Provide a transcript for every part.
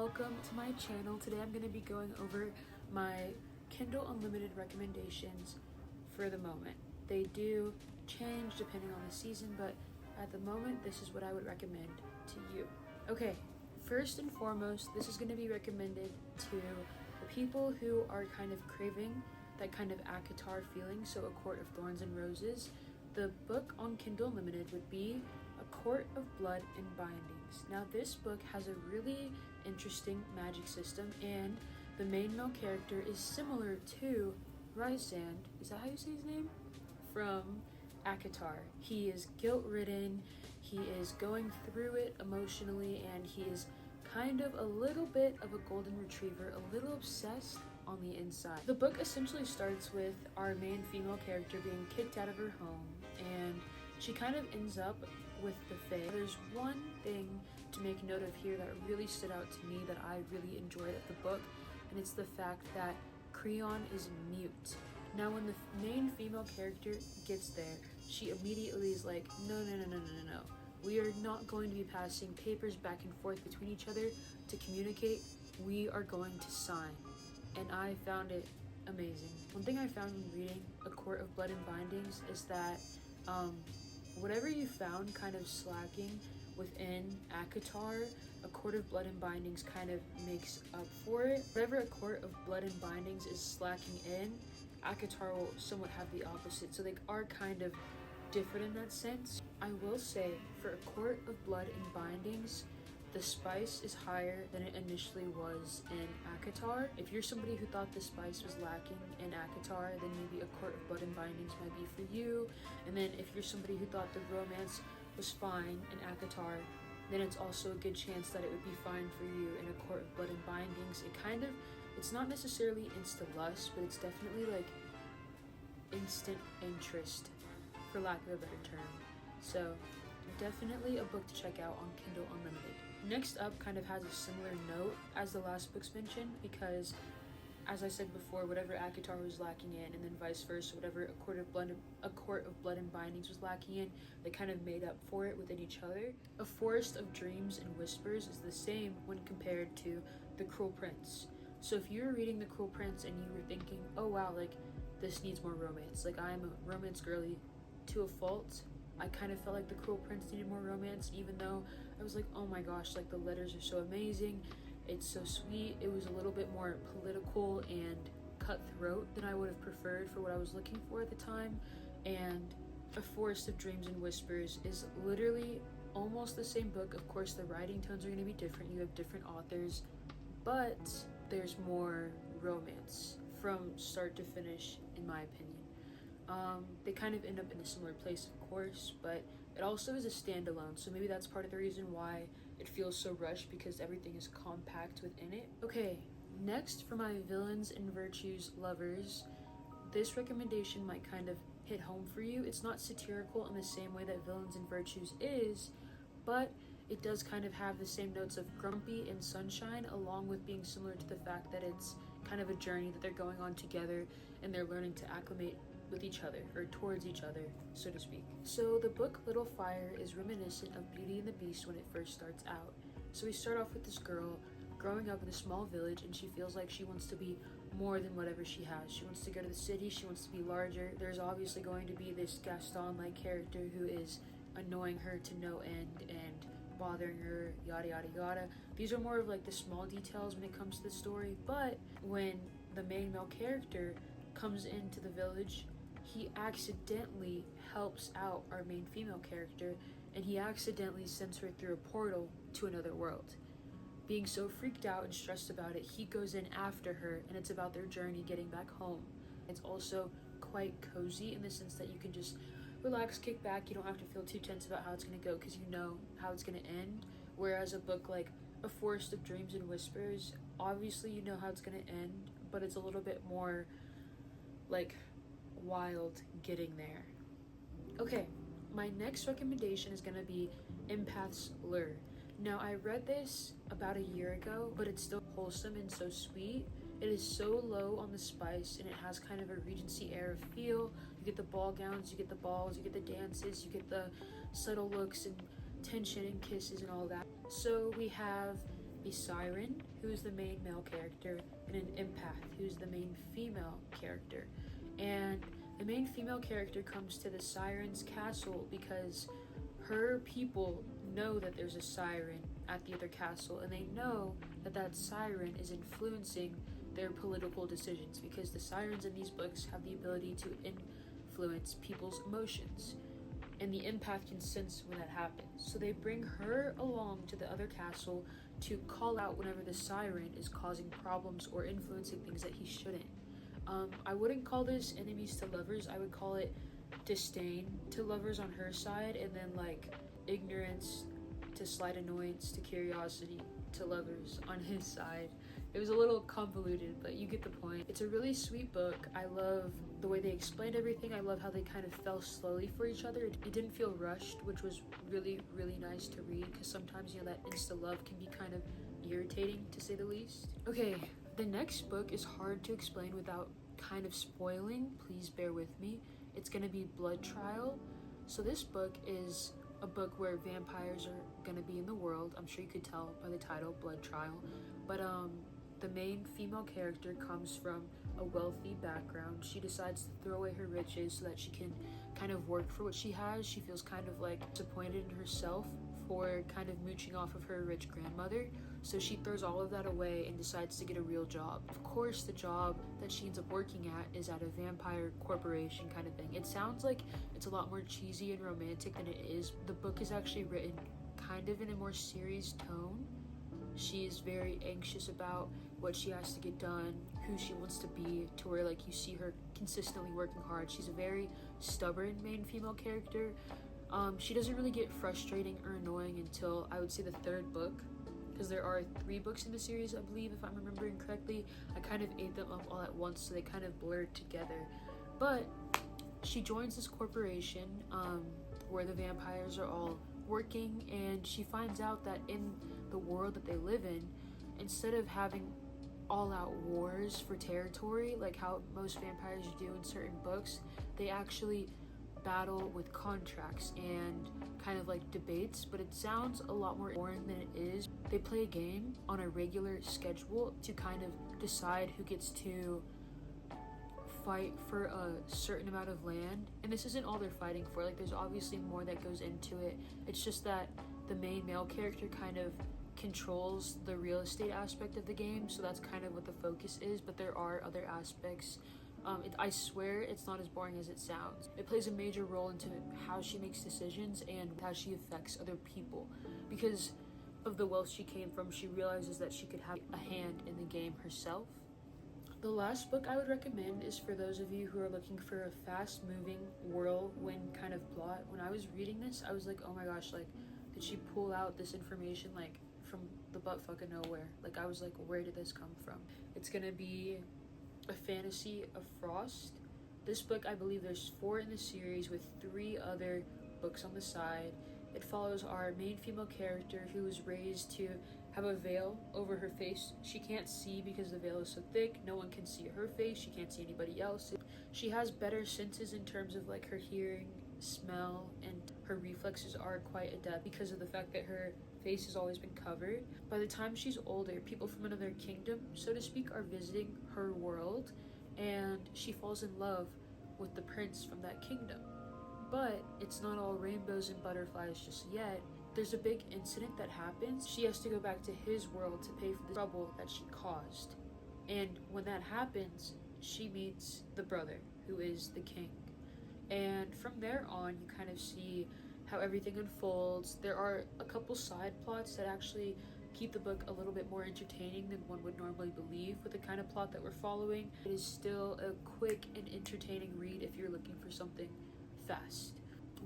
welcome to my channel. Today I'm going to be going over my Kindle Unlimited recommendations for the moment. They do change depending on the season, but at the moment this is what I would recommend to you. Okay, first and foremost, this is going to be recommended to the people who are kind of craving that kind of ACOTAR feeling, so A Court of Thorns and Roses. The book on Kindle Unlimited would be A Court of Blood and Bindings. Now this book has a really interesting magic system, and the main male character is similar to Rysand, is that how you say his name? From ACOTAR. He is guilt-ridden, he is going through it emotionally, and he is kind of a little bit of a golden retriever, a little obsessed on the inside. The book essentially starts with our main female character being kicked out of her home, and she kind of ends up with the Fae. There's one thing to make note of here that really stood out to me that I really enjoyed at the book, and it's the fact that Creon is mute. Now when the main female character gets there, she immediately is like, no. We are not going to be passing papers back and forth between each other to communicate. We are going to sign. And I found it amazing. One thing I found when reading A Court of Blood and Bindings is that whatever you found kind of slacking within ACOTAR, A Court of Blood and Bindings kind of makes up for it. Whatever A Court of Blood and Bindings is slacking in, ACOTAR will somewhat have the opposite. So they are kind of different in that sense. I will say, for A Court of Blood and Bindings, the spice is higher than it initially was in ACOTAR. If you're somebody who thought the spice was lacking in ACOTAR, then maybe A Court of Blood and Bindings might be for you. And then if you're somebody who thought the romance was fine in ACOTAR, then it's also a good chance that it would be fine for you in A Court of Blood and Bindings. It's not necessarily insta-lust, but it's definitely like instant interest, for lack of a better term. So definitely a book to check out on Kindle Unlimited. Next up kind of has a similar note as the last books mentioned, because as I said before, whatever ACOTAR was lacking in, and then vice versa, whatever A Court of Blood and Bindings was lacking in, they kind of made up for it within each other. A Forest of Dreams and Whispers is the same when compared to The Cruel Prince. So if you were reading The Cruel Prince and you were thinking, oh wow, like this needs more romance, like I'm a romance girly to a fault, I kind of felt like The Cruel Prince needed more romance, even though I was like, oh my gosh, like the letters are so amazing, it's so sweet. It was a little bit more political and cutthroat than I would have preferred for what I was looking for at the time. And A Forest of Dreams and Whispers is literally almost the same book. Of course, the writing tones are going to be different. You have different authors, but there's more romance from start to finish, in my opinion. They kind of end up in a similar place, of course, but it also is a standalone, so maybe that's part of the reason why it feels so rushed, because everything is compact within it. Okay, next for my villains and virtues lovers, this recommendation might kind of hit home for you. It's not satirical in the same way that Villains and Virtues is, but it does kind of have the same notes of grumpy and sunshine, along with being similar to the fact that it's kind of a journey that they're going on together and they're learning to acclimate with each other, or towards each other, so to speak. So the book Little Fire is reminiscent of Beauty and the Beast when it first starts out. So we start off with this girl growing up in a small village, and she feels like she wants to be more than whatever she has. She wants to go to the city, she wants to be larger. There's obviously going to be this Gaston-like character who is annoying her to no end and bothering her, yada yada yada. These are more of like the small details when it comes to the story, but when the main male character comes into the village, he accidentally helps out our main female character, and he accidentally sends her through a portal to another world. Being so freaked out and stressed about it, he goes in after her, and it's about their journey getting back home. It's also quite cozy in the sense that you can just relax, kick back. You don't have to feel too tense about how it's going to go, because you know how it's going to end. Whereas a book like A Forest of Dreams and Whispers, obviously you know how it's going to end, but it's a little bit more like wild getting there. Okay, my next recommendation is going to be Empaths Lure. Now, I read this about a year ago, but it's still wholesome and so sweet. It is so low on the spice, and it has kind of a Regency era feel. You get the ball gowns, you get the balls, you get the dances, you get the subtle looks and tension and kisses and all that. So we have a siren, who is the main male character, and an empath, who's the main female character. And the main female character comes to the siren's castle because her people know that there's a siren at the other castle, and they know that that siren is influencing their political decisions, because the sirens in these books have the ability to influence people's emotions, and the empath can sense when that happens. So they bring her along to the other castle to call out whenever the siren is causing problems or influencing things that he shouldn't. I wouldn't call this enemies to lovers. I would call it disdain to lovers on her side, and then like ignorance to slight annoyance to curiosity to lovers on his side. It was a little convoluted, but you get the point. It's a really sweet book. I love the way they explained everything. I love how they kind of fell slowly for each other. It didn't feel rushed, which was really, really nice to read, because sometimes, you know, that insta-love can be kind of irritating, to say the least. Okay, the next book is hard to explain without kind of spoiling. Please bear with me. It's gonna be Blood Trial. So this book is a book where vampires are gonna be in the world. I'm sure you could tell by the title, Blood Trial. But the main female character comes from a wealthy background. She decides to throw away her riches so that she can kind of work for what she has. She feels kind of like disappointed in herself for kind of mooching off of her rich grandmother. So she throws all of that away and decides to get a real job. Of course, the job that she ends up working at is at a vampire corporation kind of thing. It sounds like it's a lot more cheesy and romantic than it is. The book is actually written kind of in a more serious tone. She is very anxious about what she has to get done, who she wants to be, to where like you see her consistently working hard. She's a very stubborn main female character. She doesn't really get frustrating or annoying until I would say the third book, because there are 3 books in the series, I believe, if I'm remembering correctly. I kind of ate them up all at once, so they kind of blurred together. But she joins this corporation where the vampires are all working, and she finds out that in the world that they live in, instead of having all-out wars for territory like how most vampires do in certain books, they actually battle with contracts and kind of like debates, but it sounds a lot more boring than it is. They play a game on a regular schedule to kind of decide who gets to fight for a certain amount of land, and this isn't all they're fighting for. Like, there's obviously more that goes into it. It's just that the main male character kind of controls the real estate aspect of the game, so that's kind of what the focus is, but there are other aspects. I swear it's not as boring as it sounds. It plays a major role into how she makes decisions and how she affects other people. Because of the wealth she came from, she realizes that she could have a hand in the game herself. The last book I would recommend is for those of you who are looking for a fast-moving whirlwind kind of plot. When I was reading this, I was like, oh my gosh, like, did she pull out this information like from the butt fucking nowhere? Like, I was like, where did this come from? It's gonna be a fantasy of Frost. This book, I believe there's 4 in the series with 3 other books on the side. It follows our main female character who was raised to have a veil over her face. She can't see because the veil is so thick. No one can see her face. She can't see anybody else. She has better senses in terms of like her hearing, smell, and her reflexes are quite adept because of the fact that her face has always been covered. By the time she's older, people from another kingdom, so to speak, are visiting her world, and she falls in love with the prince from that kingdom. But it's not all rainbows and butterflies just yet. There's a big incident that happens. She has to go back to his world to pay for the trouble that she caused. And when that happens, she meets the brother, who is the king. And from there on, you kind of see how everything unfolds. There are a couple side plots that actually keep the book a little bit more entertaining than one would normally believe with the kind of plot that we're following. It is still a quick and entertaining read if you're looking for something fast.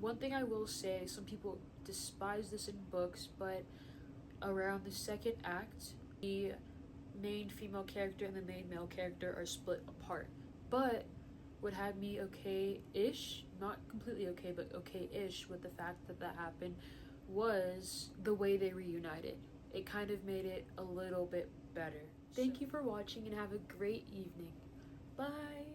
One thing I will say, some people despise this in books, but around the second act, the main female character and the main male character are split apart. But what had me okay-ish, not completely okay, but okay-ish with the fact that that happened, was the way they reunited. It kind of made it a little bit better. Thank you for watching and have a great evening. Bye!